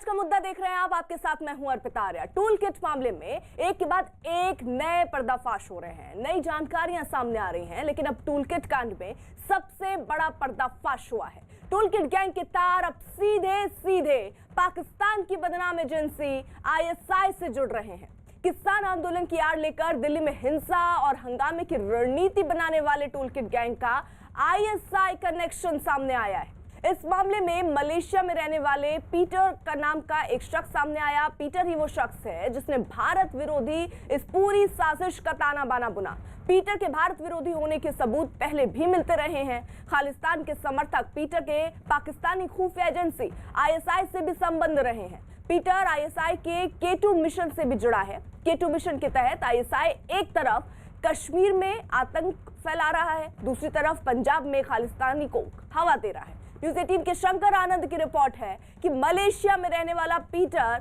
का मुद्दा देख रहे हैं आप, आपके साथ मैं हूं अर्पिता आर्या। टूल किट मामले में एक के बाद एक नए पर्दाफाश हो रहे हैं, नई जानकारियां सामने आ रही हैं, लेकिन अब टूल किट कांड में सबसे बड़ा पर्दाफाश हुआ है। टूल किट गैंग के तार अब सीधे सीधे पाकिस्तान की बदनाम एजेंसी ISI से जुड़ रहे हैं। किसान आंदोलन की आड़ लेकर दिल्ली में हिंसा और हंगामे की रणनीति बनाने वाले टूल किट गैंग का ISI कनेक्शन सामने आया है। इस मामले में मलेशिया में रहने वाले पीटर का नाम का एक शख्स सामने आया। पीटर ही वो शख्स है जिसने भारत विरोधी इस पूरी साजिश का ताना बाना बुना। पीटर के भारत विरोधी होने के सबूत पहले भी मिलते रहे हैं। खालिस्तान के समर्थक पीटर के पाकिस्तानी खुफिया एजेंसी ISI से भी संबंध रहे हैं। पीटर ISI के K2 मिशन से भी जुड़ा है। K2 मिशन के तहत ISI एक तरफ कश्मीर में आतंक फैला रहा है, दूसरी तरफ पंजाब में खालिस्तानी को हवा दे रहा है। न्यूज़ 18 के शंकर आनंद की रिपोर्ट है कि मलेशिया में रहने वाला पीटर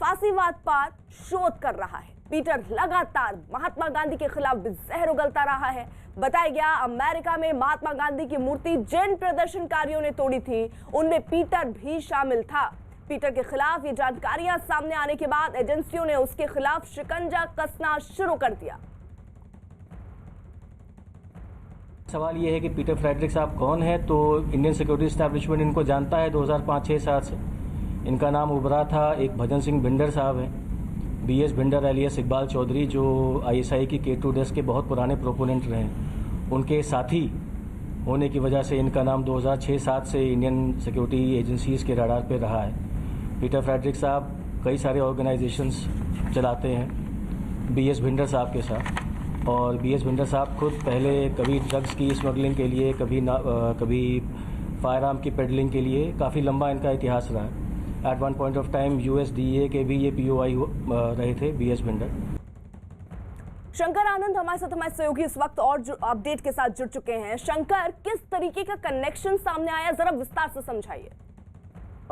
फांसीवाद पर शोध कर रहा है। पीटर लगातार महात्मा गांधी के खिलाफ जहर उगलता रहा है। बताया गया अमेरिका में महात्मा गांधी की मूर्ति जिन प्रदर्शनकारियों ने तोड़ी थी उनमें पीटर भी शामिल था। पीटर के खिलाफ ये जानकारियां सामने आने के बाद एजेंसियों ने उसके खिलाफ शिकंजा कसना शुरू कर दिया। सवाल ये है कि पीटर फ्रेडरिक साहब कौन है, तो इंडियन सिक्योरिटी एस्टैब्लिशमेंट इनको जानता है 2005-6-7 से। इनका नाम उभरा था। एक भजन सिंह भिंडर साहब हैं, BS भिंडर एलियस इकबाल चौधरी, जो ISI की K2 डेस्क के बहुत पुराने प्रोपोनेंट रहे हैं। उनके साथी होने की वजह से इनका नाम 2006-7 से इंडियन सिक्योरिटी एजेंसीज के रडार पे रहा है। पीटर फ्रेडरिक साहब कई सारे ऑर्गेनाइजेशंस चलाते हैं BS भिंडर साहब के साथ, और BS भिंडर साहब खुद पहले कभी ड्रग्स की स्मगलिंग के लिए, कभी फायर आर्म की पेडलिंग के लिए काफ़ी लंबा इनका इतिहास रहा है। At one point of time USDA के भी ये POI रहे थे BS भिंडर। शंकर आनंद हमारे साथ, हमारे सहयोगी इस वक्त और जो अपडेट के साथ जुड़ चुके हैं। शंकर, किस तरीके का कनेक्शन सामने आया, जरा विस्तार से समझाइए।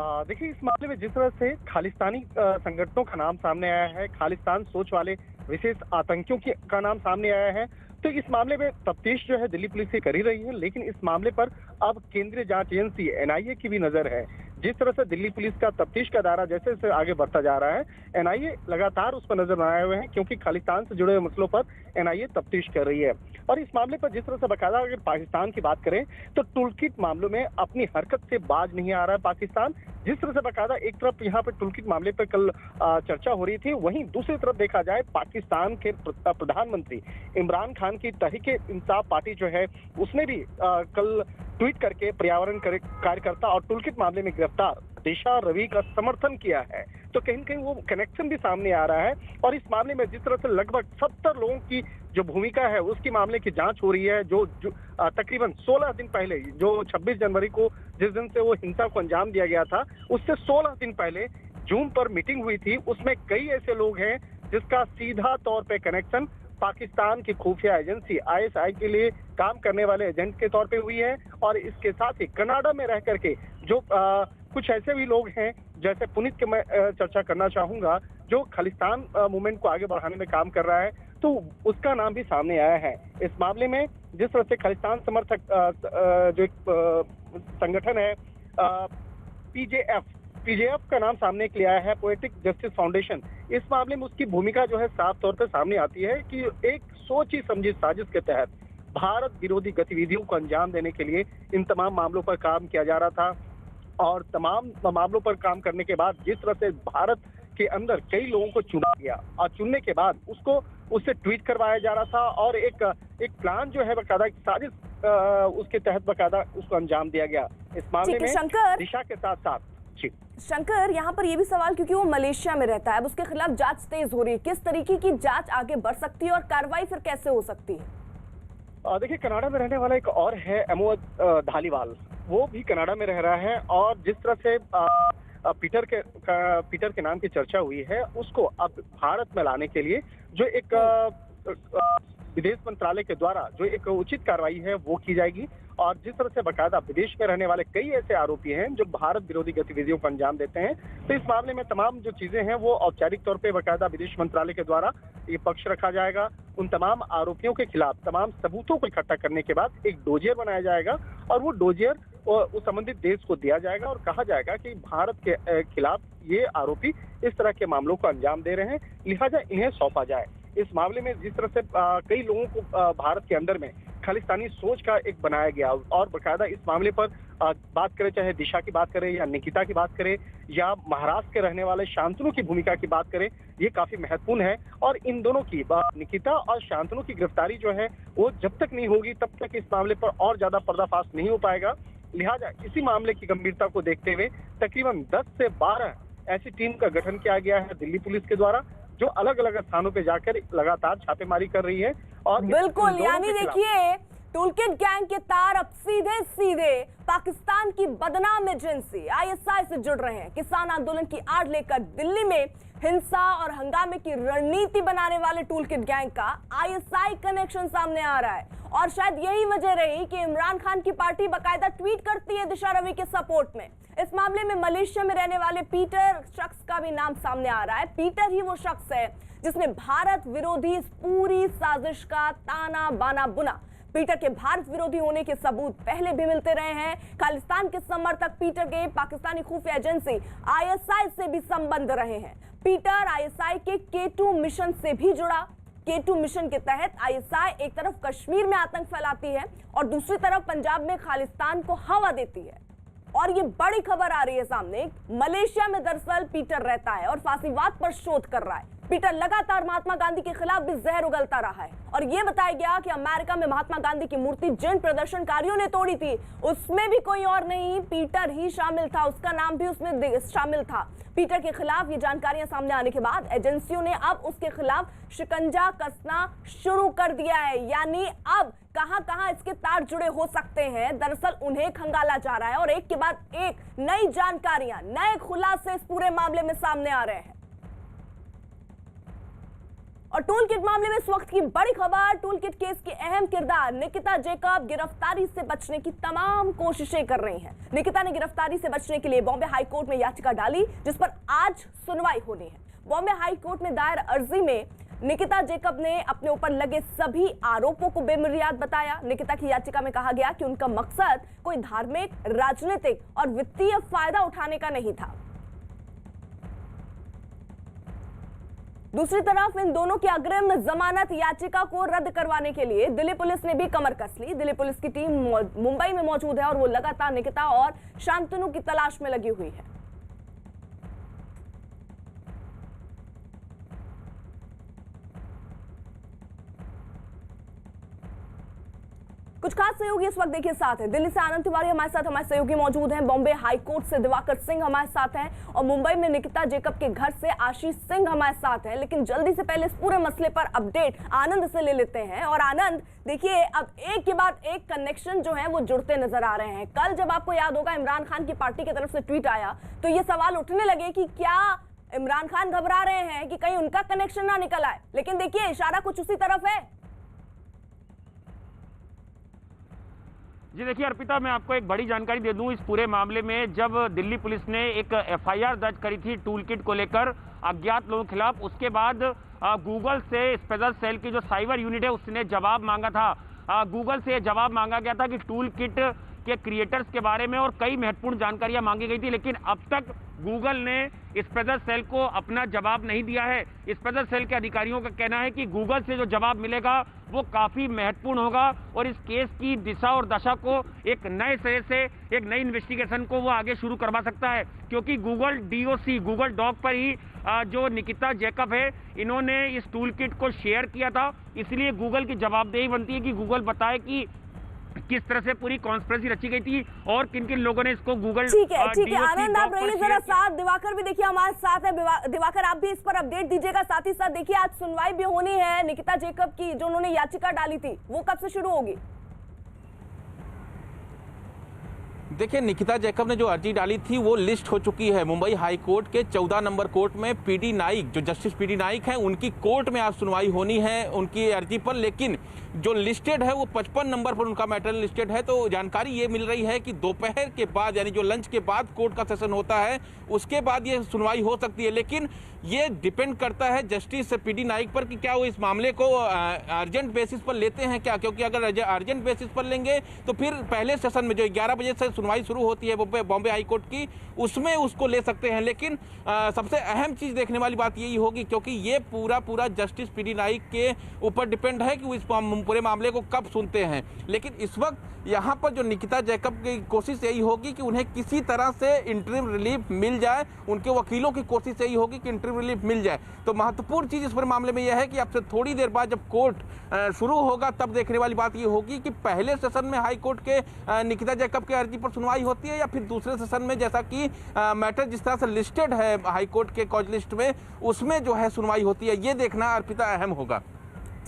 देखिए, इस मामले में जिस तरह से खालिस्तानी संगठनों का नाम सामने आया है, खालिस्तान सोच वाले विशेष आतंकियों का नाम सामने आया है, तो इस मामले में तफ्तीश जो है दिल्ली पुलिस से कर ही रही है। लेकिन इस मामले पर अब केंद्रीय जांच एजेंसी NIA की भी नजर है। जिस तरह से दिल्ली पुलिस का तफ्तीश का दायरा जैसे जैसे आगे बढ़ता जा रहा है, NIA लगातार उस पर नजर बनाए हुए हैं, क्योंकि खालिस्तान से जुड़े हुए मसलों पर NIA तफ्तीश कर रही है। और इस मामले पर जिस तरह से बकायदा अगर पाकिस्तान की बात करें तो टूलकिट मामलों में अपनी हरकत से बाज नहीं आ रहा है पाकिस्तान। जिस तरह से बकायदा एक तरफ यहाँ पे टूलकिट मामले पर कल चर्चा हो रही थी, वहीं दूसरी तरफ देखा जाए पाकिस्तान के प्रधानमंत्री इमरान खान की तहरीक-ए-इंसाफ पार्टी जो है उसने भी कल ट्वीट करके पर्यावरण कार्यकर्ता और टूलकिट मामले में गिरफ्तार दिशा रवि का समर्थन किया है। तो कहीं न कहीं वो कनेक्शन भी सामने आ रहा है। और इस मामले में जिस तरह से लगभग 70 लोगों की जो भूमिका है उसकी मामले की जांच हो रही है, जो तकरीबन 16 दिन पहले, जो 26 जनवरी को जिस दिन से वो हिंसा को अंजाम दिया गया था, उससे 16 दिन पहले जून पर मीटिंग हुई थी। उसमें कई ऐसे लोग हैं जिसका सीधा तौर पे कनेक्शन पाकिस्तान की खुफिया एजेंसी ISI के लिए काम करने वाले एजेंट के तौर पे हुई है। और इसके साथ ही कनाडा में रह करके जो कुछ ऐसे भी लोग हैं, जैसे पुनीत के मैं चर्चा करना चाहूंगा, जो खालिस्तान मूवमेंट को आगे बढ़ाने में काम कर रहा है, तो उसका नाम भी सामने आया है। इस मामले में जिस तरह से खालिस्तान समर्थक जो एक संगठन है PJF का नाम सामने के लिए आया है, पोएटिक जस्टिस फाउंडेशन। इस मामले में उसकी भूमिका जो है साफ तौर पर सामने आती है कि एक सोची समझी साजिश के तहत भारत विरोधी गतिविधियों को अंजाम देने के लिए इन तमाम मामलों पर काम किया जा रहा था। और तमाम मामलों पर काम करने के बाद जिस तरह से भारत के अंदर कई लोगों को चुना गया और चुनने के बाद उससे ट्वीट करवाया जा रहा था, और एक प्लान जो है बकायदा, एक साजिश उसके तहत बकायदा उसको अंजाम दिया गया। इस मामले में दिशा के साथ साथ शंकर, यहाँ पर ये भी सवाल, क्योंकि वो मलेशिया में रहता है, अब उसके खिलाफ जांच तेज हो रही है, किस तरीके की जांच आगे बढ़ सकती है और कार्रवाई फिर कैसे हो सकती है? देखिए, कनाडा में रहने वाला एक और है अमोद धालीवाल, वो भी कनाडा में रह रहा है। और जिस तरह से पीटर के नाम की चर्चा हुई है, उसको अब भारत में लाने के लिए जो एक विदेश मंत्रालय के द्वारा जो एक उचित कार्रवाई है वो की जाएगी। और जिस तरह से बकायदा विदेश में रहने वाले कई ऐसे आरोपी हैं जो भारत विरोधी गतिविधियों को अंजाम देते हैं, तो इस मामले में तमाम जो चीजें हैं वो औपचारिक तौर पे बकायदा विदेश मंत्रालय के द्वारा ये पक्ष रखा जाएगा। उन तमाम आरोपियों के खिलाफ तमाम सबूतों को इकट्ठा करने के बाद एक डोजियर बनाया जाएगा, और वो डोजियर उस संबंधित देश को दिया जाएगा और कहा जाएगा कि भारत के खिलाफ ये आरोपी इस तरह के मामलों को अंजाम दे रहे हैं, लिहाजा इन्हें सौंपा जाए। इस मामले में जिस तरह से कई लोगों को भारत के अंदर में खालिस्तानी सोच का एक बनाया गया और बाकायदा इस मामले पर बात करें, चाहे दिशा की बात करें या निकिता की बात करें या महाराष्ट्र के रहने वाले शांतनु की भूमिका की बात करें, ये काफी महत्वपूर्ण है। और इन दोनों की निकिता और शांतनु की गिरफ्तारी जो है वो जब तक नहीं होगी तब तक इस मामले पर और ज्यादा पर्दाफाश नहीं हो पाएगा। लिहाजा इसी मामले की गंभीरता को देखते हुए तकरीबन 10 से 12 ऐसी टीम का गठन किया गया है दिल्ली पुलिस के द्वारा, जो अलग अलग स्थानों पे जाकर लगातार छापेमारी कर रही है। और बिल्कुल, यानी देखिए टूलकिट गैंग के तार अब सीधे सीधे पाकिस्तान की बदनाम एजेंसी आईएसआई से जुड़ रहे हैं। किसान आंदोलन की आड़ लेकर दिल्ली में हिंसा और हंगामे की रणनीति बनाने वाले टूलकिट गैंग का आईएसआई कनेक्शन सामने आ रहा है और शायद यही वजह रही कि इमरान खान की पार्टी बाकायदा ट्वीट करती है दिशा रवि के सपोर्ट में। इस मामले में मलेशिया में रहने वाले पीटर शख्स का भी नाम सामने आ रहा है। पीटर ही वो शख्स है जिसने भारत विरोधी इस पूरी साजिश का ताना बाना बुना। पीटर के भारत विरोधी होने के सबूत पहले भी मिलते रहे हैं। खालिस्तान के समर्थक पीटर के पाकिस्तानी खुफिया एजेंसी आईएसआई से भी संबंध रहे हैं। पीटर आईएसआई के K2 मिशन से भी जुड़ा। K2 मिशन के तहत आईएसआई एक तरफ कश्मीर में आतंक फैलाती है और दूसरी तरफ पंजाब में खालिस्तान को हवा देती है। और ये बड़ी खबर आ रही है सामने, मलेशिया में दरअसल पीटर रहता है और फांसीवाद पर शोध कर रहा है। पीटर लगातार महात्मा गांधी के खिलाफ भी जहर उगलता रहा है और यह बताया गया कि अमेरिका में महात्मा गांधी की मूर्ति जिन प्रदर्शनकारियों ने तोड़ी थी उसमें भी कोई और नहीं, पीटर ही शामिल था, उसका नाम भी उसमें शामिल था। पीटर के खिलाफ ये जानकारियां सामने आने के बाद एजेंसियों ने अब उसके खिलाफ शिकंजा कसना शुरू कर दिया है। यानी अब कहां-कहां इसके तार जुड़े हो सकते हैं, दरअसल उन्हें खंगाला जा रहा है और एक के बाद एक नई जानकारियां, नए खुलासे इस पूरे मामले में सामने आ रहे हैं। और टूलकिट मामले में इस वक्त की बड़ी खबर, टूलकिट केस की अहम किरदार निकिता जैकब गिरफ्तारी से बचने की तमाम कोशिशें कर रही हैं। निकिता ने गिरफ्तारी से बचने के लिए बॉम्बे हाई कोर्ट में याचिका डाली जिस पर आज सुनवाई होनी है। बॉम्बे हाई कोर्ट में दायर अर्जी में निकिता जैकब ने अपने ऊपर लगे सभी आरोपों को बेबुनियाद बताया। निकिता की याचिका में कहा गया कि उनका मकसद कोई धार्मिक, राजनीतिक और वित्तीय फायदा उठाने का नहीं था। दूसरी तरफ इन दोनों की अग्रिम जमानत याचिका को रद्द करवाने के लिए दिल्ली पुलिस ने भी कमर कस ली। दिल्ली पुलिस की टीम मुंबई में मौजूद है और वो लगातार निकिता और शांतनु की तलाश में लगी हुई है। कुछ खास सहयोगी इस वक्त देखिए साथ है। दिल्ली से आनंद तिवारी हमारे साथ, हमारे सहयोगी मौजूद हैं। बॉम्बे हाई कोर्ट से दिवाकर सिंह हमारे साथ हैं और मुंबई में निकिता जैकब के घर से आशीष सिंह हमारे साथ हैं। लेकिन जल्दी से पहले इस पूरे मसले पर अपडेट आनंद से ले लेते हैं। और आनंद, देखिए अब एक के बाद एक कनेक्शन जो है वो जुड़ते नजर आ रहे हैं। कल जब आपको याद होगा इमरान खान की पार्टी की तरफ से ट्वीट आया तो ये सवाल उठने लगे कि क्या इमरान खान घबरा रहे हैं कि कहीं उनका कनेक्शन ना निकल आए, लेकिन देखिए इशारा कुछ उसी तरफ है। जी देखिए अर्पिता, मैं आपको एक बड़ी जानकारी दे दूं इस पूरे मामले में। जब दिल्ली पुलिस ने एक एफआईआर दर्ज करी थी टूलकिट को लेकर अज्ञात लोगों के खिलाफ, उसके बाद गूगल से स्पेशल सेल की जो साइबर यूनिट है उसने जवाब मांगा था। गूगल से जवाब मांगा गया था कि टूलकिट के क्रिएटर्स के बारे में और कई महत्वपूर्ण जानकारियां मांगी गई थी, लेकिन अब तक गूगल ने स्पेशल सेल को अपना जवाब नहीं दिया है। स्पेशल सेल के अधिकारियों का कहना है कि गूगल से जो जवाब मिलेगा वो काफी महत्वपूर्ण होगा और इस केस की दिशा और दशा को एक नए सिरे से, एक नई इन्वेस्टिगेशन को वो आगे शुरू करवा सकता है, क्योंकि गूगल डीओसी, गूगल डॉक पर ही जो निकिता जैकब है इन्होंने इस टूलकिट को शेयर किया था। इसलिए गूगल की जवाबदेही बनती है कि गूगल बताए कि किस तरह से पूरी कॉन्स्पिरेसी रची गई थी और किन किन लोगों ने इसको गूगल। ठीक है आनंद, आप रहिए जरा साथ। दिवाकर भी देखिए हमारे साथ है। दिवाकर, आप भी इस पर अपडेट दीजिएगा। साथ ही साथ देखिए आज सुनवाई भी होनी है निकिता जैकब की, जो उन्होंने याचिका डाली थी, वो कब से शुरू होगी? देखिए निकिता जैकब ने जो अर्जी डाली थी वो लिस्ट हो चुकी है मुंबई हाई कोर्ट के 14 नंबर कोर्ट में। पीडी नाइक, जो जस्टिस पीडी नाइक हैं, उनकी कोर्ट में आज सुनवाई होनी है उनकी अर्जी पर। लेकिन जो लिस्टेड है वो 55 नंबर पर उनका मैटर लिस्टेड है। तो जानकारी ये मिल रही है कि दोपहर के बाद, यानी जो लंच के बाद कोर्ट का सेशन होता है उसके बाद ये सुनवाई हो सकती है। लेकिन ये डिपेंड करता है जस्टिस पीडी नाइक पर कि क्या वो इस मामले को अर्जेंट बेसिस पर लेते हैं क्या, क्योंकि अगर अर्जेंट बेसिस पर लेंगे तो फिर पहले सेशन में जो 11 बजे से सुनवाई शुरू होती है बॉम्बे हाई कोर्ट की, उसमें उसको ले सकते हैं। लेकिन सबसे अहम चीज देखने वाली बात यही होगी, क्योंकि ये पूरा जस्टिस पीडी नाइक के ऊपर डिपेंड है कि वो इस पूरे मामले को कब सुनते हैं। लेकिन इस वक्त यहाँ पर जो निकिता जैकब की कोशिश यही होगी कि उन्हें किसी तरह से इंटरिम रिलीफ मिल जाए, उनके वकीलों की कोशिश यही होगी कि इंटरिम रिलीफ मिल जाए। तो महत्वपूर्ण चीज इस पूरे मामले में यह है कि अब से थोड़ी देर बाद जब कोर्ट शुरू होगा तब देखने वाली बात ये होगी कि पहले सेशन में हाई कोर्ट के निकिता जैकब की अर्जी पर सुनवाई होती है, या फिर दूसरे सेशन में, जैसा कि मैटर जिस तरह से लिस्टेड है हाई कोर्ट के कॉज लिस्ट में, उसमें जो है सुनवाई होती है। ये देखना अर्पिता अहम होगा।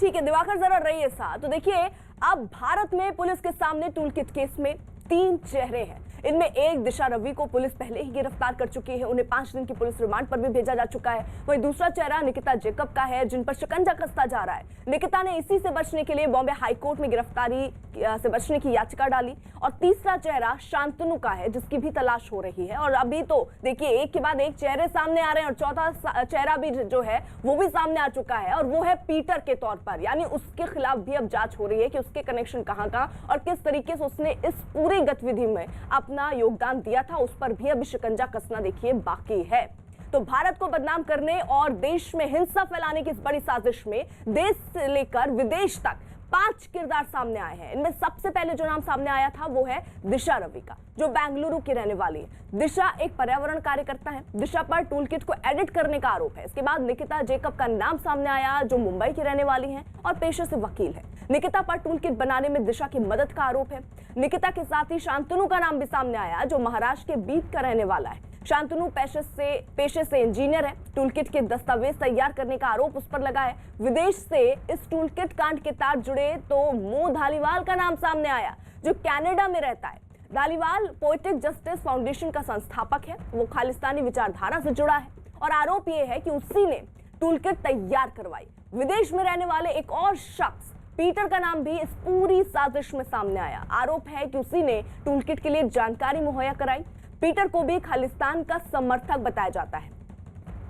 ठीक है दिवाकर, जरा रहिए साथ। तो देखिए, अब भारत में पुलिस के सामने टूलकिट केस में 3 चेहरे हैं। इनमें एक दिशा रवि को पुलिस पहले ही गिरफ्तार कर चुकी है, उन्हें 5 दिन की पुलिस रिमांड पर भी भेजा जा चुका है। वहीं दूसरा चेहरा निकिता जैकब का है, जिन पर शिकंजा कसता जा रहा है। निकिता ने इसी से बचने के लिए बॉम्बे हाई कोर्ट में गिरफ्तारी से बचने की याचिका डाली। और तीसरा चेहरा शांतनु का है, जिसकी भी तलाश हो रही है। और अभी तो देखिए, एक के बाद एक चेहरे सामने आ रहे हैं, और चौथा चेहरा भी जो है वो भी सामने आ चुका है, और वो है पीटर के तौर पर। यानी उसके खिलाफ भी अब जांच हो रही है कि उसके कनेक्शन कहाँ और किस तरीके से उसने इस पूरी गतिविधि में अपना योगदान दिया था, उस पर भी अभी शिकंजा कसना देखिए बाकी है। तो भारत को बदनाम करने और देश में हिंसा फैलाने की इस बड़ी साजिश में देश से लेकर विदेश तक 5 किरदार सामने आए हैं। इनमें सबसे पहले जो नाम सामने आया था वो है दिशा रवि का, जो बेंगलुरु की रहने वाली है। दिशा एक पर्यावरण कार्यकर्ता है। दिशा पर टूलकिट को एडिट करने का आरोप है। इसके बाद निकिता जैकब का नाम सामने आया, जो मुंबई की रहने वाली है और पेशे से वकील है। निकिता पर टूलकिट बनाने में दिशा की मदद का आरोप है। निकिता के साथ ही शांतनु का नाम भी सामने आया, जो महाराष्ट्र के बीट का रहने वाला है। शांतनु पेशे से इंजीनियर है। टूलकिट के दस्तावेज तैयार करने का आरोप उस पर लगा है। विदेश से इस टूलकिट कांड के तार जुड़े तो मो धालीवाल का नाम सामने आया, जो कनाडा में रहता है। धालीवाल पोएटिक जस्टिस फाउंडेशन का संस्थापक है। वो खालिस्तानी विचारधारा से जुड़ा है, और आरोप यह है कि उसी ने टूलकिट तैयार करवाई। विदेश में रहने वाले एक और शख्स पीटर का नाम भी इस पूरी साजिश में सामने आया। आरोप है कि उसी ने टूलकिट के लिए जानकारी मुहैया कराई। पीटर को भी खालिस्तान का समर्थक बताया जाता है।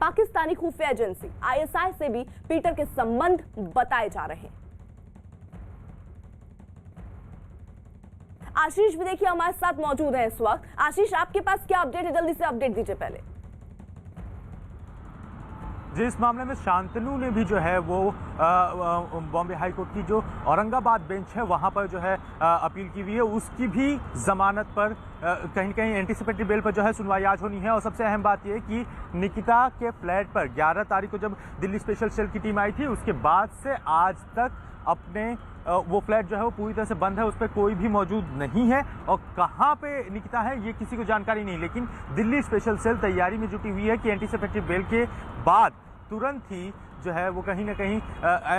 पाकिस्तानी खुफिया एजेंसी ISI से भी पीटर के संबंध बताए जा रहे हैं। आशीष भी देखिए हमारे साथ मौजूद है इस वक्त। आशीष, आपके पास क्या अपडेट है? जल्दी से अपडेट दीजिए पहले। जी, इस मामले में शांतनु ने भी जो है वो बॉम्बे हाई कोर्ट की जो औरंगाबाद बेंच है वहाँ पर जो है अपील की हुई है। उसकी भी जमानत पर कहीं न कहीं एंटीसिपेटरी बेल पर जो है सुनवाई आज होनी है। और सबसे अहम बात यह है कि निकिता के फ्लैट पर 11 तारीख को जब दिल्ली स्पेशल सेल की टीम आई थी, उसके बाद से आज तक अपने वो फ्लैट जो है वो पूरी तरह से बंद है, उस पर कोई भी मौजूद नहीं है। और कहाँ पे निकिता है ये किसी को जानकारी नहीं। लेकिन दिल्ली स्पेशल सेल तैयारी में जुटी हुई है कि एंटीसिपेटरी बेल के बाद तुरंत ही जो है वो कहीं ना कहीं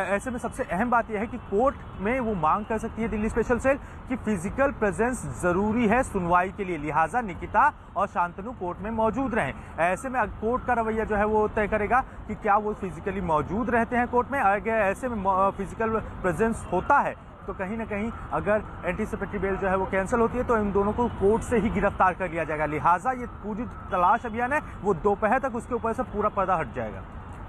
ऐसे में सबसे अहम बात यह है कि कोर्ट में वो मांग कर सकती है दिल्ली स्पेशल सेल कि फिजिकल प्रेजेंस जरूरी है सुनवाई के लिए, लिहाजा निकिता और शांतनु कोर्ट में मौजूद रहें। ऐसे में कोर्ट का रवैया जो है वो तय करेगा कि क्या वो फिजिकली मौजूद रहते हैं कोर्ट में। अगर ऐसे में फिजिकल प्रेजेंस होता है तो कहीं ना कहीं अगर एंटीसिपेटरी बेल जो है वो कैंसिल होती है तो इन दोनों को कोर्ट से ही गिरफ्तार कर लिया जाएगा। लिहाजा ये पूरी तलाश अभियान है वो दोपहर तक उसके ऊपर से पूरा पर्दा हट जाएगा।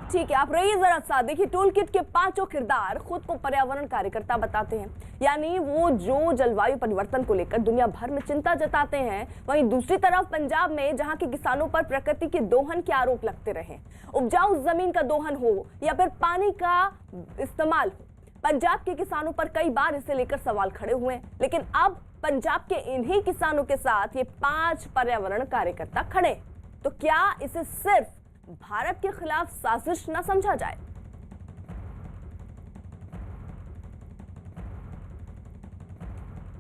ठीक है, आप रहिए जरा साथ। देखिए, टूलकिट के 5 किरदार खुद को पर्यावरण कार्यकर्ता बताते हैं, यानी वो जो जलवायु परिवर्तन को लेकर दुनिया भर में चिंता जताते हैं। वहीं दूसरी तरफ पंजाब में जहां के किसानों पर प्रकृति के दोहन के आरोप लगते रहे, उपजाऊ जमीन का दोहन हो या फिर पानी का इस्तेमाल हो, पंजाब के किसानों पर कई बार इसे लेकर सवाल खड़े हुए हैं। लेकिन अब पंजाब के इन्हीं किसानों के साथ ये 5 पर्यावरण कार्यकर्ता खड़े। तो क्या इसे सिर्फ भारत के खिलाफ साजिश न समझा जाए?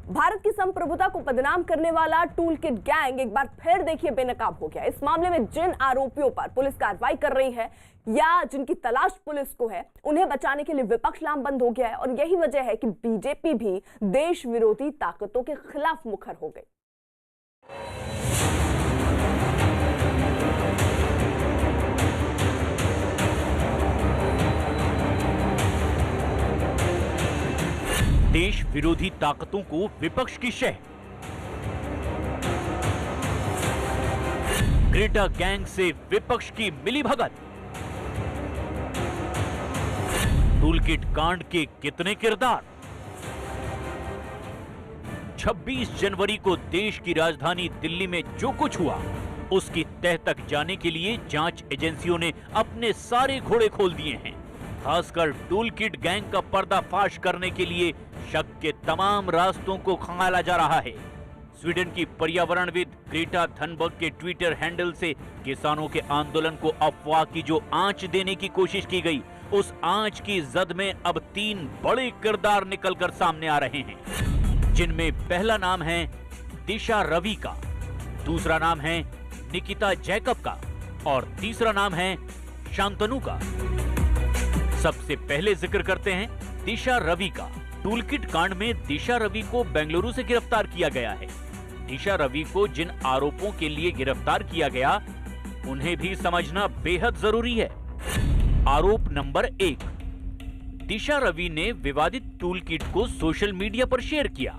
भारत की संप्रभुता को बदनाम करने वाला टूलकिट गैंग एक बार फिर देखिए बेनकाब हो गया। इस मामले में जिन आरोपियों पर पुलिस कार्रवाई कर रही है या जिनकी तलाश पुलिस को है, उन्हें बचाने के लिए विपक्ष लामबंद हो गया है। और यही वजह है कि बीजेपी भी देश विरोधी ताकतों के खिलाफ मुखर हो गई। देश विरोधी ताकतों को विपक्ष की शह। ग्रेटा गैंग से विपक्ष की मिलीभगत। टूलकिट कांड के कितने किरदार? 26 जनवरी को देश की राजधानी दिल्ली में जो कुछ हुआ उसकी तह तक जाने के लिए जांच एजेंसियों ने अपने सारे घोड़े खोल दिए हैं। खासकर टूल किट गैंग का पर्दाफाश करने के लिए शक के तमाम रास्तों को खंगाला जा रहा है। स्वीडन की पर्यावरणविद ग्रेटा थनबर्ग के ट्विटर हैंडल से किसानों के आंदोलन को अफवाह की जो आंच देने की कोशिश की गई, उस आंच की जद में अब 3 बड़े किरदार निकलकर सामने आ रहे हैं, जिनमें पहला नाम है दिशा रवि का, दूसरा नाम है निकिता जैकब का और तीसरा नाम है शांतनु का। सबसे पहले जिक्र करते हैं दिशा रवि का। टूलकिट कांड में दिशा रवि को बेंगलुरु से गिरफ्तार किया गया है। दिशा रवि को जिन आरोपों के लिए गिरफ्तार किया गया उन्हें भी समझना बेहद जरूरी है। आरोप नंबर 1, दिशा रवि ने विवादित टूलकिट को सोशल मीडिया पर शेयर किया।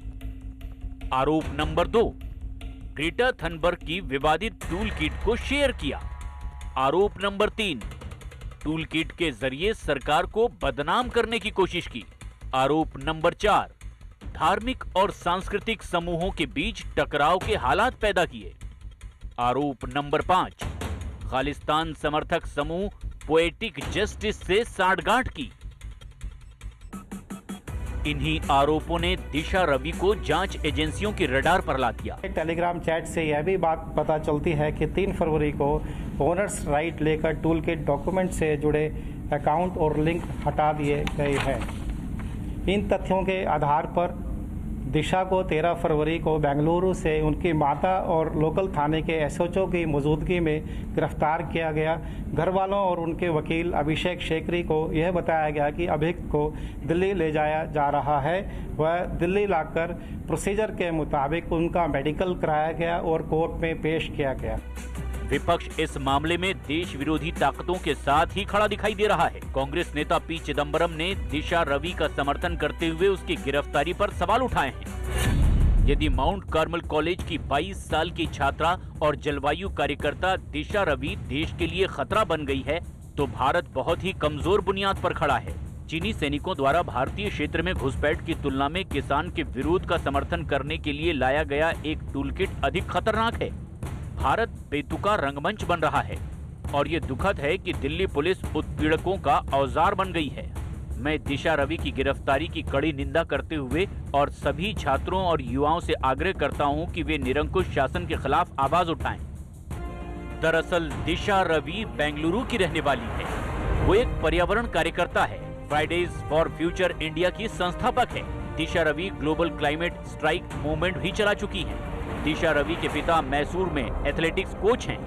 आरोप नंबर 2, ग्रेटा थनबर्ग की विवादित टूलकिट को शेयर किया। आरोप नंबर 3, टूलकिट के जरिए सरकार को बदनाम करने की कोशिश की। आरोप नंबर 4, धार्मिक और सांस्कृतिक समूहों के बीच टकराव के हालात पैदा किए। आरोप नंबर 5, खालिस्तान समर्थक समूह पोएटिक जस्टिस से सांठगांठ की। इन्हीं आरोपों ने दिशा रवि को जांच एजेंसियों की रडार पर ला दिया। टेलीग्राम चैट से यह भी बात पता चलती है कि 3 फरवरी को ओनर्स राइट लेकर टूलकिट डॉक्यूमेंट से जुड़े अकाउंट और लिंक हटा दिए गए हैं। इन तथ्यों के आधार पर दिशा को 13 फरवरी को बेंगलुरु से उनकी माता और लोकल थाने के एसएचओ की मौजूदगी में गिरफ्तार किया गया। घर वालों और उनके वकील अभिषेक शेखरी को यह बताया गया कि अभियुक्त को दिल्ली ले जाया जा रहा है। वह दिल्ली लाकर प्रोसीजर के मुताबिक उनका मेडिकल कराया गया और कोर्ट में पेश किया गया। विपक्ष इस मामले में देश विरोधी ताकतों के साथ ही खड़ा दिखाई दे रहा है। कांग्रेस नेता पी चिदंबरम ने दिशा रवि का समर्थन करते हुए उसकी गिरफ्तारी पर सवाल उठाए हैं। यदि माउंट कार्मल कॉलेज की 22 साल की छात्रा और जलवायु कार्यकर्ता दिशा रवि देश के लिए खतरा बन गई है, तो भारत बहुत ही कमजोर बुनियाद पर खड़ा है। चीनी सैनिकों द्वारा भारतीय क्षेत्र में घुसपैठ की तुलना में किसान के विरोध का समर्थन करने के लिए लाया गया एक टूलकिट अधिक खतरनाक है। भारत बेतुका रंगमंच बन रहा है और ये दुखद है कि दिल्ली पुलिस उत्पीड़कों का औजार बन गई है। मैं दिशा रवि की गिरफ्तारी की कड़ी निंदा करते हुए और सभी छात्रों और युवाओं से आग्रह करता हूं कि वे निरंकुश शासन के खिलाफ आवाज उठाएं। दरअसल दिशा रवि बेंगलुरु की रहने वाली है। वो एक पर्यावरण कार्यकर्ता है। फ्राइडेज फॉर फ्यूचर इंडिया की संस्थापक है। Disha Ravi global climate strike movement भी चला चुकी है। दिशा रवि के पिता मैसूर में एथलेटिक्स कोच हैं।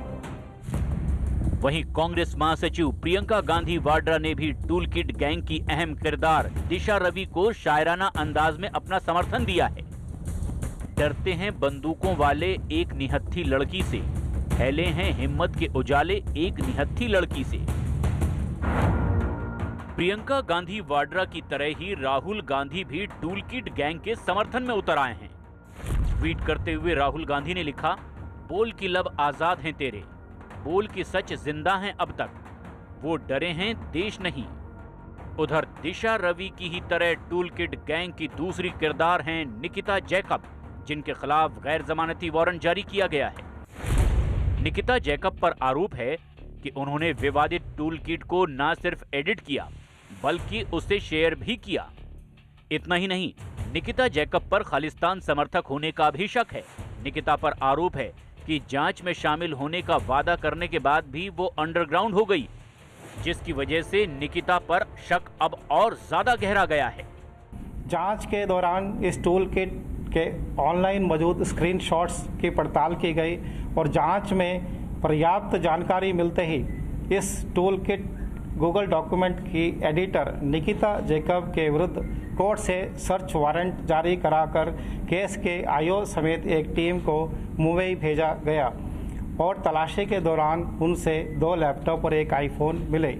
वहीं कांग्रेस महासचिव प्रियंका गांधी वाड्रा ने भी टूलकिट गैंग की अहम किरदार दिशा रवि को शायराना अंदाज में अपना समर्थन दिया है। डरते हैं बंदूकों वाले एक निहत्थी लड़की से, फैले हैं हिम्मत के उजाले एक निहत्थी लड़की से। प्रियंका गांधी वाड्रा की तरह ही राहुल गांधी भी टूलकिट गैंग के समर्थन में उतर आए हैं। ट्वीट करते हुए राहुल गांधी ने लिखा, बोल की लब आजाद हैं तेरे, बोल की सच जिंदा हैं अब तक, वो डरे हैं देश नहीं। उधर दिशा रवि की ही तरह टूलकिट गैंग की दूसरी किरदार हैं निकिता जैकब, जिनके खिलाफ गैर जमानती वारंट जारी किया गया है। निकिता जैकब पर आरोप है कि उन्होंने विवादित टूलकिट को न सिर्फ एडिट किया बल्कि उसे शेयर भी किया। इतना ही नहीं, निकिता जैकब पर खालिस्तान समर्थक होने का भी शक है। निकिता पर आरोप है कि जांच में शामिल होने का वादा करने के बाद भी वो अंडरग्राउंड हो गई, जिसकी वजह से निकिता पर शक अब और ज्यादा गहरा गया है। जांच के दौरान इस टूलकिट के ऑनलाइन मौजूद स्क्रीनशॉट्स की पड़ताल की गई और जांच में पर्याप्त जानकारी मिलते ही इस टूलकिट गूगल डॉक्यूमेंट की एडिटर निकिता जैकब के विरुद्ध कोर्ट से सर्च वारंट जारी कराकर केस के आईओ समेत एक टीम को मुंबई भेजा गया और तलाशी के दौरान उनसे 2 लैपटॉप और एक आईफोन मिले।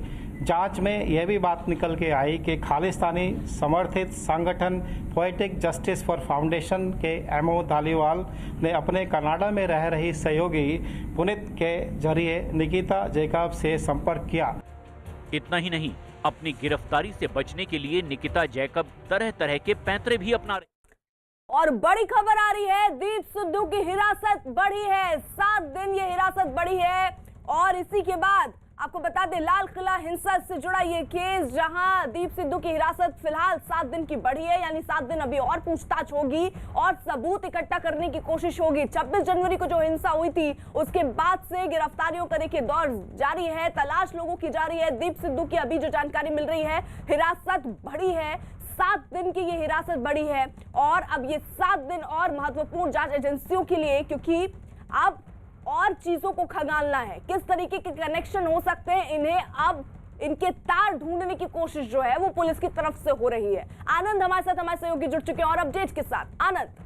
जांच में यह भी बात निकल के आई कि खालिस्तानी समर्थित संगठन पोएटिक जस्टिस फॉर फाउंडेशन के एमओ धालीवाल ने अपने कनाडा में रह रही सहयोगी पुनीत के जरिए निकिता जैकब से संपर्क किया। इतना ही नहीं, अपनी गिरफ्तारी से बचने के लिए निकिता जैकब तरह तरह के पैंतरे भी अपना रही। और बड़ी खबर आ रही है, दीप सिद्धू की हिरासत बढ़ी है। 7 दिन ये हिरासत बढ़ी है और इसी के बाद आपको बता दें, लाल किला हिंसा से जुड़ा ये केस, जहां दीप सिद्धू की हिरासत फिलहाल 7 दिन की बढ़ी है, यानी 7 दिन अभी और पूछताछ होगी और सबूत इकट्ठा करने की कोशिश होगी। 26 जनवरी को जो हिंसा हुई थी उसके बाद से गिरफ्तारियों करने के दौर जारी है, तलाश लोगों की जारी है। दीप सिद्धू की अभी जो जानकारी मिल रही है, हिरासत बढ़ी है, 7 दिन की ये हिरासत बढ़ी है और अब ये 7 दिन और महत्वपूर्ण जांच एजेंसियों के लिए, क्योंकि अब और चीजों को खंगालना है, किस तरीके के कनेक्शन हो सकते हैं, इन्हें अब इनके तार ढूंढने की कोशिश जो है वो पुलिस की तरफ से हो रही है। आनंद हमारे साथ, हमारे सहयोगी जुड़ चुके हैं और अपडेट के साथ। आनंद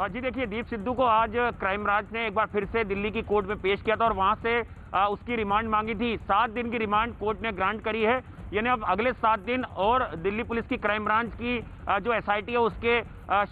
जी देखिए, दीप सिद्धू को आज क्राइम ब्रांच ने एक बार फिर से दिल्ली की कोर्ट में पेश किया था और वहां से उसकी रिमांड मांगी थी। 7 दिन की रिमांड कोर्ट ने ग्रांट करी है, यानी अब अगले 7 दिन और दिल्ली पुलिस की क्राइम ब्रांच की जो एसआईटी है उसके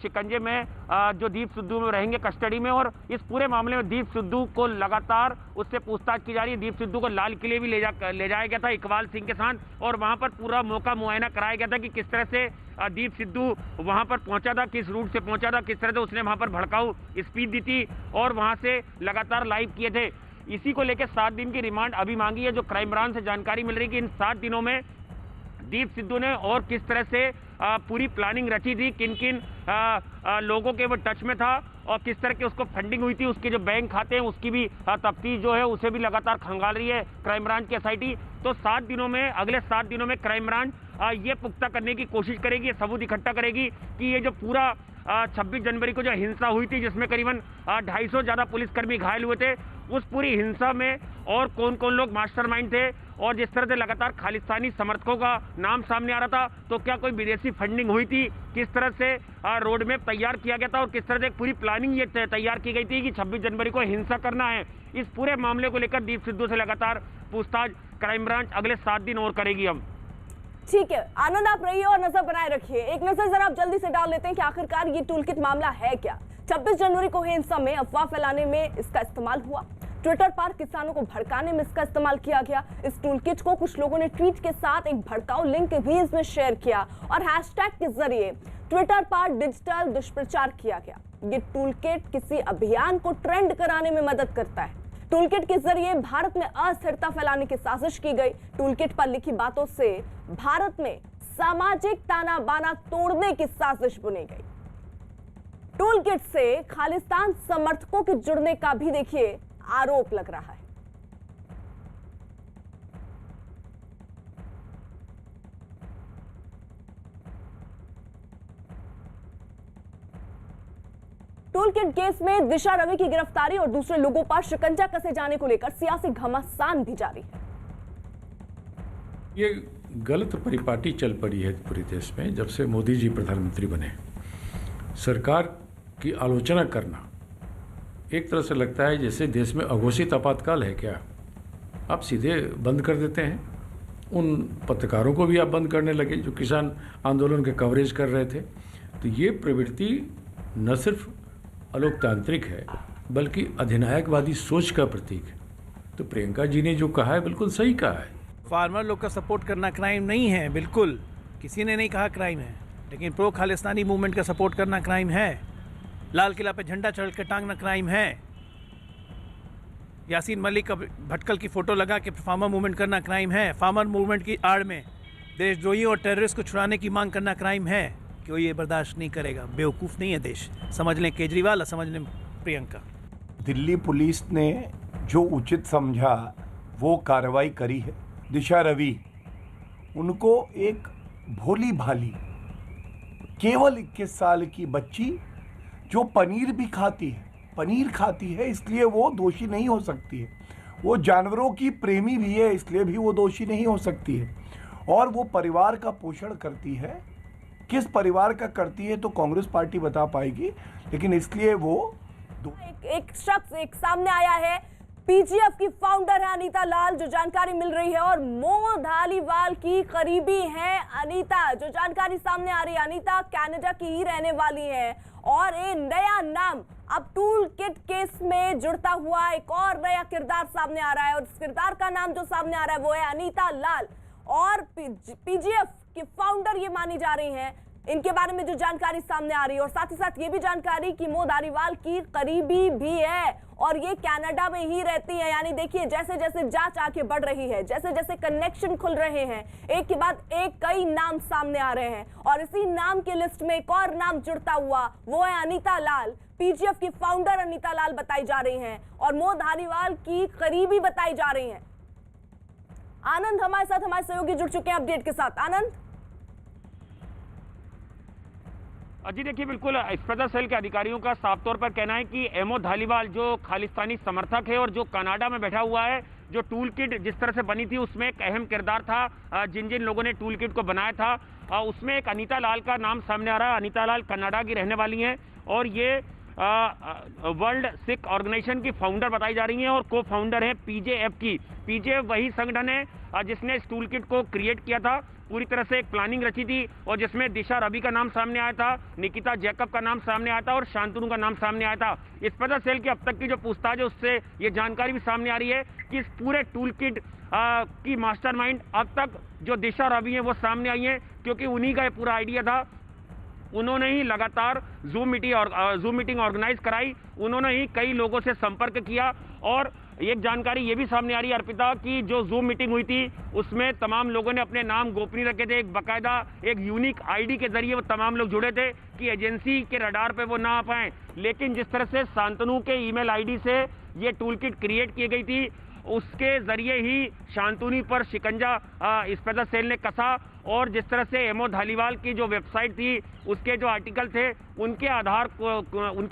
शिकंजे में जो दीप सिद्धू में रहेंगे कस्टडी में। और इस पूरे मामले में दीप सिद्धू को लगातार उससे पूछताछ की जा रही है। दीप सिद्धू को लाल किले भी ले जाया गया था इकबाल सिंह के साथ और वहां पर पूरा मौका मुआयना कराया गया था कि किस तरह से दीप सिद्धू वहां पर पहुंचा था, किस रूट से पहुंचा था, किस तरह से उसने वहां पर भड़काऊ स्पीच दी थी और वहां से लगातार लाइव किए थे। इसी को लेकर 7 दिन की रिमांड अभी मांगी है। जो क्राइम ब्रांच से जानकारी मिल रही है कि इन 7 दिनों में दीप सिद्धू ने और किस तरह से पूरी प्लानिंग रची थी, किन किन लोगों के वो टच में था और किस तरह की उसको फंडिंग हुई थी, उसके जो बैंक खाते हैं उसकी भी तफ्तीश जो है उसे भी लगातार खंगाल रही है क्राइम ब्रांच की एसआईटी। तो 7 दिनों में, अगले 7 दिनों में क्राइम ब्रांच ये पुख्ता करने की कोशिश करेगी, ये सबूत इकट्ठा करेगी कि ये जो पूरा 26 जनवरी को जो हिंसा हुई थी जिसमें करीबन 250 ज्यादा पुलिसकर्मी घायल हुए थे, उस पूरी हिंसा में और कौन कौन लोग मास्टरमाइंड थे और जिस तरह से लगातार खालिस्तानी समर्थकों का नाम सामने आ रहा था, तो क्या कोई विदेशी फंडिंग हुई थी, किस तरह से रोड मैप तैयार किया गया था और किस तरह से पूरी प्लानिंग ये तैयार की गई थी कि 26 जनवरी को हिंसा करना है। इस पूरे मामले को लेकर दीप सिद्धू से लगातार पूछताछ क्राइम ब्रांच अगले 7 दिन और करेगी। हम ठीक है आनंद, आप रहिए और नजर बनाए रखिए। एक नजर जरा आप जल्दी से डाल लेते हैं कि आखिरकार ये टूलकिट मामला है क्या। 26 जनवरी को हिंसा में अफवाह फैलाने में इसका इस्तेमाल हुआ, ट्विटर पर किसानों को भड़काने में इसका इस्तेमाल किया गया। इस टूलकिट को कुछ लोगों ने ट्वीट के साथ एक भड़काऊ लिंक भी इसमें शेयर किया और हैशटैग के जरिए ट्विटर पर डिजिटल दुष्प्रचार किया गया। ये टूलकिट किसी अभियान को ट्रेंड कराने में मदद करता है। टूलकिट के जरिए भारत में अस्थिरता फैलाने की साजिश की गई। टूलकिट पर लिखी बातों से भारत में सामाजिक ताना बाना तोड़ने की साजिश बुनी गई। टूलकिट से खालिस्तान समर्थकों के जुड़ने का भी देखिए आरोप लग रहा है। टूलकिट केस में दिशा रवि की गिरफ्तारी और दूसरे लोगों पर शिकंजा कसे जाने को लेकर सियासी घमासान भी जारी है। ये गलत परिपाटी चल पड़ी है पूरे देश में। जब से मोदी जी प्रधानमंत्री बने, सरकार की आलोचना करना एक तरह से लगता है जैसे देश में अघोषित आपातकाल है क्या। आप सीधे बंद कर देते हैं। उन पत्रकारों को भी आप बंद करने लगे जो किसान आंदोलन के कवरेज कर रहे थे। तो ये प्रवृत्ति न सिर्फ अलोकतांत्रिक है बल्कि अधिनायकवादी सोच का प्रतीक है। तो प्रियंका जी ने जो कहा है बिल्कुल सही कहा है। फार्मर लोग का सपोर्ट करना क्राइम नहीं है, बिल्कुल किसी ने नहीं कहा क्राइम है, लेकिन प्रो खालिस्तानी मूवमेंट का सपोर्ट करना क्राइम है। लाल किला पे झंडा चढ़ के टांगना क्राइम है। यासीन मलिक का भटकल की फोटो लगा के फार्मर मूवमेंट करना क्राइम है। फार्मर मूवमेंट की आड़ में देशद्रोहियों और टेररिस्ट को छुड़ाने की मांग करना क्राइम है। कोई ये बर्दाश्त नहीं करेगा। बेवकूफ़ नहीं है देश। समझ लें केजरीवाल, समझ लें प्रियंका। दिल्ली पुलिस ने जो उचित समझा वो कार्रवाई करी है। दिशा रवि, उनको एक भोली भाली केवल 21 साल की बच्ची जो पनीर खाती है इसलिए वो दोषी नहीं हो सकती है। वो जानवरों की प्रेमी भी है इसलिए भी वो दोषी नहीं हो सकती है। और वो परिवार का पोषण करती है। किस परिवार का करती है तो कांग्रेस पार्टी बता पाएगी, लेकिन इसलिए वो एक शख्स एक सामने आया है। पीजीएफ की फाउंडर है अनीता लाल, जो जानकारी मिल रही है, और मोह धालीवाल की करीबी है अनीता, जो जानकारी सामने आ रही है। अनीता कनाडा की ही रहने वाली है और एक नया नाम अब टूलकिट केस में जुड़ता हुआ एक और नया किरदार सामने आ रहा है और इस किरदार का नाम जो सामने आ रहा है वो है अनीता लाल। और पीजीएफ की फाउंडर ये मानी जा रही हैं इनके बारे में जो जानकारी सामने आ रही है, और साथ ही साथ ये भी जानकारी कि मो धालीवाल की करीबी भी है और ये कनाडा में ही रहती है। यानी देखिए जैसे जैसे जांच आगे बढ़ रही है, जैसे जैसे कनेक्शन खुल रहे हैं, एक के बाद एक कई नाम सामने आ रहे हैं, और इसी नाम की लिस्ट में एक और नाम जुड़ता हुआ वो है अनीता लाल। पीजीएफ की फाउंडर अनीता लाल बताई जा रही हैं और मो धालीवाल की करीबी बताई जा रही हैं। आनंद हमारे साथ, हमारे सहयोगी जुड़ चुके हैं अपडेट के साथ। आनंद जी देखिए, बिल्कुल स्पेशल सेल के अधिकारियों का साफ तौर पर कहना है कि एमओ धालीवाल जो खालिस्तानी समर्थक है और जो कनाडा में बैठा हुआ है, जो टूल किट जिस तरह से बनी थी उसमें एक अहम किरदार था। जिन जिन लोगों ने टूल किट को बनाया था उसमें एक अनीता लाल का नाम सामने आ रहा है। अनीता लाल कनाडा की रहने वाली हैं और ये वर्ल्ड सिख ऑर्गेनाइजेशन की फाउंडर बताई जा रही हैं और को फाउंडर है पीजेएफ की। पीजेएफ वही संगठन है जिसने इस टूल किट को क्रिएट किया था, पूरी तरह से एक प्लानिंग रची थी और जिसमें दिशा रवि का नाम सामने आया था, निकिता जैकब का नाम सामने आया था और शांतनु का नाम सामने आया था। इस स्पेशल सेल की अब तक की जो पूछताछ है उससे ये जानकारी भी सामने आ रही है कि इस पूरे टूल किट की मास्टरमाइंड अब तक जो दिशा रवि है वो सामने आई है, क्योंकि उन्हीं का ये पूरा आइडिया था। उन्होंने ही लगातार जूम मीटिंग ऑर्गेनाइज कराई, उन्होंने ही कई लोगों से संपर्क किया और एक जानकारी ये भी सामने आ रही है अर्पिता कि जो जूम मीटिंग हुई थी उसमें तमाम लोगों ने अपने नाम गोपनीय रखे थे। एक बाकायदा एक यूनिक आईडी के जरिए वो तमाम लोग जुड़े थे कि एजेंसी के रडार पे वो ना आ पाए। लेकिन जिस तरह से शांतनु के ईमेल आईडी से ये टूल किट क्रिएट की गई थी उसके जरिए ही शांतनु पर शिकंजा स्पेशल सेल ने कसा और जिस तरह से एमओ धालीवाल की जो वेबसाइट थी उसके जो आर्टिकल थे उनके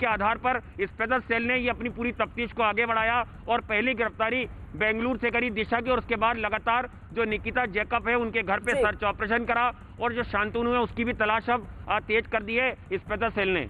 आधार पर स्पेशल सेल ने ये अपनी पूरी तफ्तीश को आगे बढ़ाया और पहली गिरफ्तारी बेंगलुरु से करी दिशा की और उसके बाद लगातार जो निकिता जैकब है उनके घर पे सर्च ऑपरेशन करा और जो शांतनु है उसकी भी तलाश अब तेज कर दी है स्पेशल सेल ने।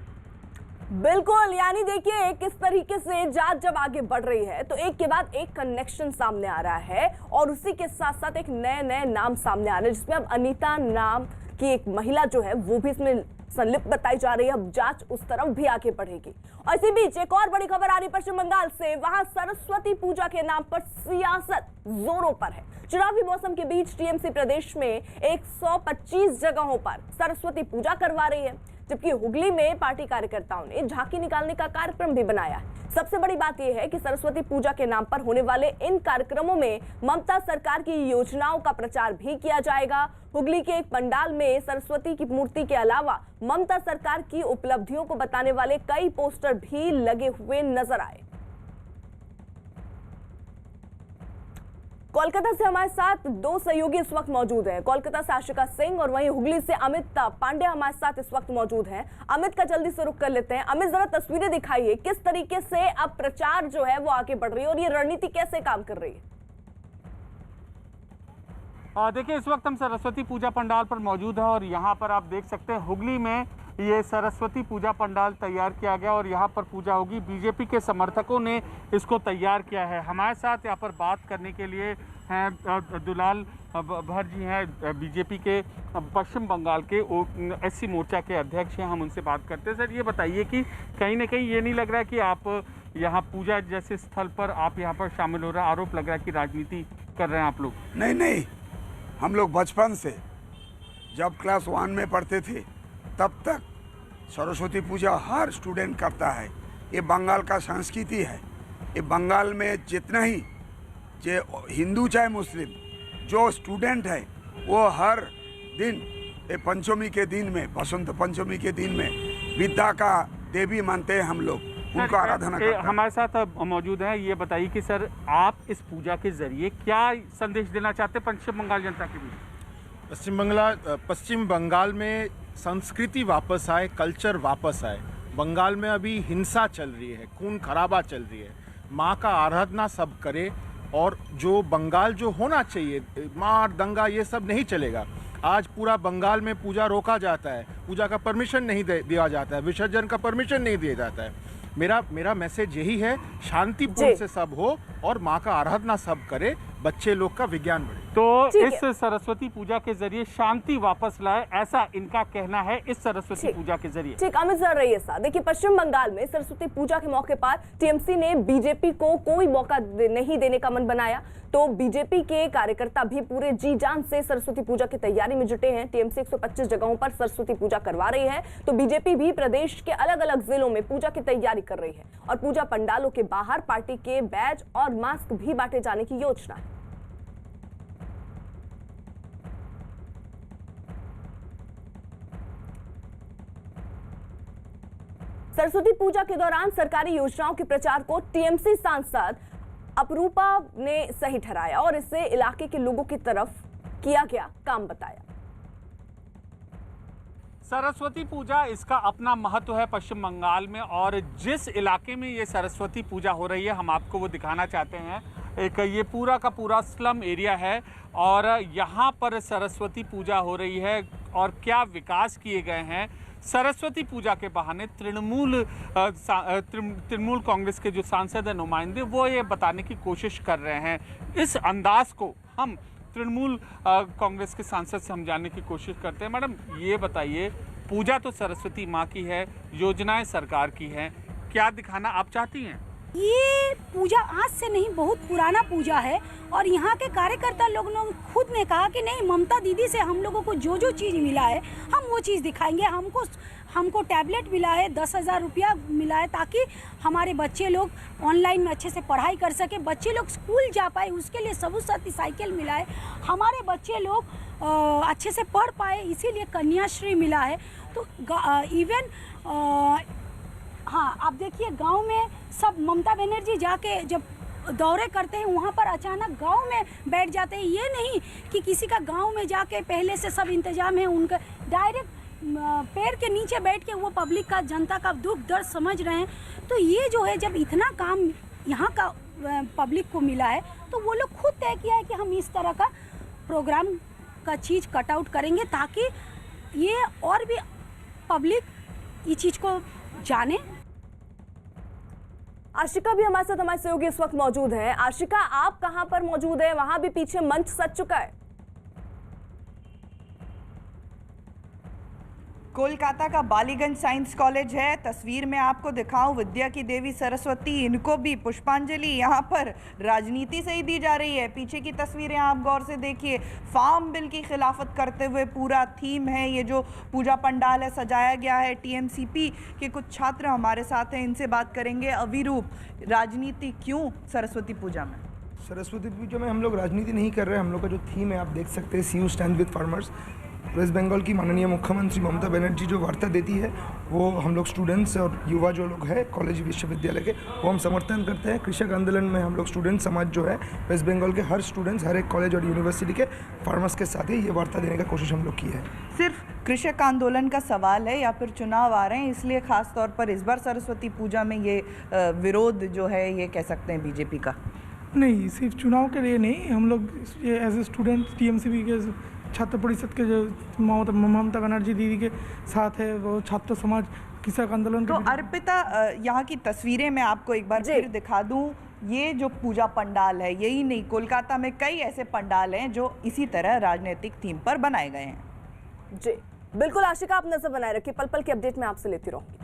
बिल्कुल, यानी देखिए किस तरीके से जांच जब आगे बढ़ रही है तो एक के बाद एक कनेक्शन सामने आ रहा है और उसी के साथ साथ एक नए नाम सामने आ रहे हैं, जिसमें अब अनीता नाम की एक महिला जो है वो भी इसमें संलिप्त बताई जा रही है। अब जांच उस तरफ भी आगे बढ़ेगी। और इसी बीच एक और बड़ी खबर आ रही पश्चिम बंगाल से, वहां सरस्वती पूजा के नाम पर सियासत जोरों पर है। चुनावी मौसम के बीच टीएमसी प्रदेश में 125 जगहों पर सरस्वती पूजा करवा रही है, जबकि हुगली में पार्टी कार्यकर्ताओं ने झांकी निकालने का कार्यक्रम भी बनाया है। सबसे बड़ी बात यह है कि सरस्वती पूजा के नाम पर होने वाले इन कार्यक्रमों में ममता सरकार की योजनाओं का प्रचार भी किया जाएगा। हुगली के एक पंडाल में सरस्वती की मूर्ति के अलावा ममता सरकार की उपलब्धियों को बताने वाले कई पोस्टर भी लगे हुए नजर आए। कोलकाता से हमारे साथ दो सहयोगी इस वक्त मौजूद हैं। कोलकाता से आशिका सिंह और वहीं हुगली से अमित पांडे हमारे साथ इस वक्त मौजूद हैं। अमित का जल्दी से रुख कर लेते हैं। अमित, जरा तस्वीरें दिखाइए, किस तरीके से अब प्रचार जो है वो आगे बढ़ रही है और ये रणनीति कैसे काम कर रही है? देखिए, इस वक्त हम सरस्वती पूजा पंडाल पर मौजूद है और यहाँ पर आप देख सकते हैं हुगली में ये सरस्वती पूजा पंडाल तैयार किया गया और यहाँ पर पूजा होगी। बीजेपी के समर्थकों ने इसको तैयार किया है। हमारे साथ यहाँ पर बात करने के लिए हैं दुलाल भर जी हैं, बीजेपी के पश्चिम बंगाल के एससी मोर्चा के अध्यक्ष हैं। हम उनसे बात करते हैं। सर, ये बताइए कि कहीं ना कहीं ये नहीं लग रहा है कि आप यहाँ पूजा जैसे स्थल पर आप यहाँ पर शामिल हो रहे हैं? आरोप लग रहा है कि राजनीति कर रहे हैं आप लोग। नहीं, हम लोग बचपन से जब क्लास 1 में पढ़ते थे तब तक सरस्वती पूजा हर स्टूडेंट करता है। ये बंगाल का संस्कृति है। ये बंगाल में जितना ही जो हिंदू चाहे मुस्लिम जो स्टूडेंट है वो हर दिन ये पंचमी के दिन में, बसंत पंचमी के दिन में विद्या का देवी मानते हैं हम लोग, उनको आराधना करते हैं। हमारे साथ मौजूद है। ये बताइए कि सर, आप इस पूजा के जरिए क्या संदेश देना चाहते हैं पश्चिम बंगाल जनता के बीच? पश्चिम बंगाल में संस्कृति वापस आए, कल्चर वापस आए। बंगाल में अभी हिंसा चल रही है, खून खराबा चल रही है। माँ का आराधना सब करे और जो बंगाल जो होना चाहिए, मार दंगा ये सब नहीं चलेगा। आज पूरा बंगाल में पूजा रोका जाता है, पूजा का परमिशन नहीं दिया जाता है, विसर्जन का परमिशन नहीं दिया जाता है। मेरा मैसेज यही है, शांतिपूर्ण से सब हो और माँ का आराधना सब करे। बच्चे लोग का विज्ञान बढ़े। तो इस सरस्वती पूजा के जरिए शांति वापस लाए, ऐसा इनका कहना है इस सरस्वती पूजा के जरिए। ठीक, अमित सर रहिए साथ। देखिए, पश्चिम बंगाल में सरस्वती पूजा के मौके पर टीएमसी ने बीजेपी को कोई मौका नहीं देने का मन बनाया, तो बीजेपी के कार्यकर्ता भी पूरे जी जान से सरस्वती पूजा की तैयारी में जुटे हैं। टीएमसी 125 जगहों पर सरस्वती पूजा करवा रही है, तो बीजेपी भी प्रदेश के अलग अलग जिलों में पूजा की तैयारी कर रही है और पूजा पंडालों के बाहर पार्टी के बैज और मास्क भी बांटे जाने की योजना है। सरस्वती पूजा के दौरान सरकारी योजनाओं के प्रचार को टीएमसी सांसद अपरूपा ने सही ठहराया और इससे इलाके के लोगों की तरफ किया गया काम बताया। सरस्वती पूजा, इसका अपना महत्व है पश्चिम बंगाल में, और जिस इलाके में ये सरस्वती पूजा हो रही है हम आपको वो दिखाना चाहते हैं। एक ये पूरा का पूरा स्लम एरिया है और यहाँ पर सरस्वती पूजा हो रही है और क्या विकास किए गए हैं। सरस्वती पूजा के बहाने तृणमूल कांग्रेस के जो सांसद हैं, नुमाइंदे, वो ये बताने की कोशिश कर रहे हैं। इस अंदाज को हम तृणमूल कांग्रेस के सांसद से हम जानने की कोशिश करते हैं। मैडम, ये बताइए, पूजा तो सरस्वती माँ की है, योजनाएं सरकार की हैं, क्या दिखाना आप चाहती हैं? ये पूजा आज से नहीं, बहुत पुराना पूजा है और यहाँ के कार्यकर्ता लोगों ने खुद ने कहा कि नहीं, ममता दीदी से हम लोगों को जो जो चीज़ मिला है हम वो चीज़ दिखाएंगे। हमको टैबलेट मिला है, 10,000 रुपया मिला है ताकि हमारे बच्चे लोग ऑनलाइन में अच्छे से पढ़ाई कर सके, बच्चे लोग स्कूल जा पाए, उसके लिए सबूत साथी साइकिल मिला है, हमारे बच्चे लोग अच्छे से पढ़ पाए, इसीलिए कन्याश्री मिला है। तो हाँ, आप देखिए गांव में सब ममता बनर्जी जाके जब दौरे करते हैं वहाँ पर अचानक गांव में बैठ जाते हैं। ये नहीं कि किसी का गांव में जाके पहले से सब इंतजाम है उनका, डायरेक्ट पेड़ के नीचे बैठ के वो पब्लिक का, जनता का दुख दर्द समझ रहे हैं। तो ये जो है, जब इतना काम यहाँ का पब्लिक को मिला है तो वो लोग खुद तय किया है कि हम इस तरह का प्रोग्राम का चीज़ कट आउट करेंगे ताकि ये और भी पब्लिक ये चीज़ को जाने। आशिका भी हमारे साथ, हमारे सहयोगी इस वक्त मौजूद हैं। आशिका, आप कहां पर मौजूद हैं? वहां भी पीछे मंच सज चुका है। कोलकाता का बालीगंज साइंस कॉलेज है। तस्वीर में आपको दिखाऊं, विद्या की देवी सरस्वती, इनको भी पुष्पांजलि यहाँ पर राजनीति से ही दी जा रही है। पीछे की तस्वीरें आप गौर से देखिए, फार्म बिल की खिलाफत करते हुए पूरा थीम है। ये जो पूजा पंडाल है सजाया गया है। टीएमसीपी के कुछ छात्र हमारे साथ हैं, इनसे बात करेंगे। अविरूप, राजनीति क्यों सरस्वती पूजा में? सरस्वती पूजा में हम लोग राजनीति नहीं कर रहे हैं। हम लोग का जो थीम है आप देख सकते हैं, see you stand with farmers. West Bengal की माननीय मुख्यमंत्री ममता बनर्जी जो वार्ता देती है वो हम लोग स्टूडेंट्स और युवा जो लोग हैं कॉलेज विश्वविद्यालय के, वो हम समर्थन करते हैं। कृषक आंदोलन में हम लोग स्टूडेंट समाज जो है वेस्ट बंगाल के हर स्टूडेंट्स, हर एक कॉलेज और यूनिवर्सिटी के फार्मर्स के साथ ही ये वार्ता देने का कोशिश हम लोग की है। सिर्फ कृषक आंदोलन का सवाल है या फिर चुनाव आ रहे हैं इसलिए खास तौर पर इस बार सरस्वती पूजा में ये विरोध जो है ये कह सकते हैं बीजेपी का? नहीं, सिर्फ चुनाव के लिए नहीं, हम लोग एज ए स्टूडेंट टीएमसीपी के छात्र परिषद के जो ममता बनर्जी दीदी के साथ है, वो छात्र समाज कृषक आंदोलन। तो अर्पिता, यहाँ की तस्वीरें मैं आपको एक बार फिर दिखा दूँ। ये जो पूजा पंडाल है, यही नहीं, कोलकाता में कई ऐसे पंडाल हैं जो इसी तरह राजनीतिक थीम पर बनाए गए हैं। जी बिल्कुल आशिका, आप नजर बनाए रखिए, पल पल की अपडेट मैं आपसे लेती रहूंगी।